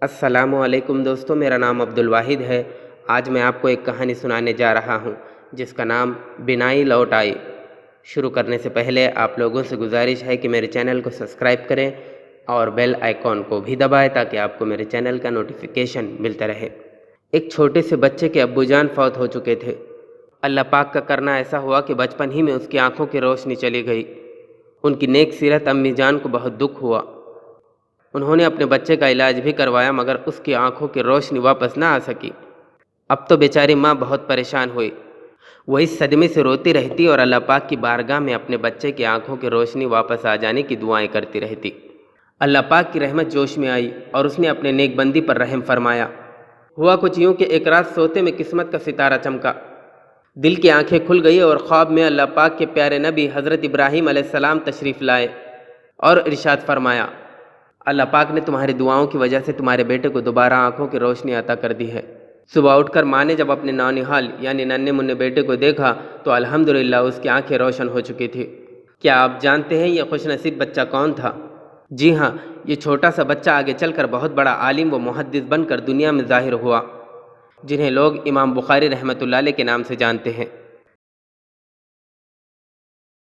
السلام علیکم دوستو، میرا نام عبدالواحد ہے۔ آج میں آپ کو ایک کہانی سنانے جا رہا ہوں جس کا نام بینائی لوٹ آئی۔ شروع کرنے سے پہلے آپ لوگوں سے گزارش ہے کہ میرے چینل کو سبسکرائب کریں اور بیل آئیکن کو بھی دبائیں تاکہ آپ کو میرے چینل کا نوٹیفیکیشن ملتا رہے۔ ایک چھوٹے سے بچے کے ابو جان فوت ہو چکے تھے۔ اللہ پاک کا کرنا ایسا ہوا کہ بچپن ہی میں اس کی آنکھوں کی روشنی چلی گئی۔ ان کی نیک سیرت امی جان کو بہت دکھ ہوا۔ انہوں نے اپنے بچے کا علاج بھی کروایا مگر اس کی آنکھوں کی روشنی واپس نہ آ سکی۔ اب تو بیچاری ماں بہت پریشان ہوئی۔ وہ اس صدمے سے روتی رہتی اور اللہ پاک کی بارگاہ میں اپنے بچے کی آنکھوں کی روشنی واپس آ جانے کی دعائیں کرتی رہتی۔ اللہ پاک کی رحمت جوش میں آئی اور اس نے اپنے نیک بندی پر رحم فرمایا۔ ہوا کچھ یوں کہ ایک رات سوتے میں قسمت کا ستارہ چمکا۔ دل کی آنکھیں کھل گئی اور خواب میں اللہ پاک کے پیارے نبی حضرت ابراہیم علیہ السلام تشریف لائے اور ارشاد فرمایا، اللہ پاک نے تمہاری دعاؤں کی وجہ سے تمہارے بیٹے کو دوبارہ آنکھوں کی روشنی عطا کر دی ہے۔ صبح اٹھ کر ماں نے جب اپنے نونہال یعنی ننھے منھے بیٹے کو دیکھا تو الحمدللہ اس کی آنکھیں روشن ہو چکی تھی۔ کیا آپ جانتے ہیں یہ خوش نصیب بچہ کون تھا؟ جی ہاں، یہ چھوٹا سا بچہ آگے چل کر بہت بڑا عالم و محدث بن کر دنیا میں ظاہر ہوا، جنہیں لوگ امام بخاری رحمۃ اللہ علیہ کے نام سے جانتے ہیں۔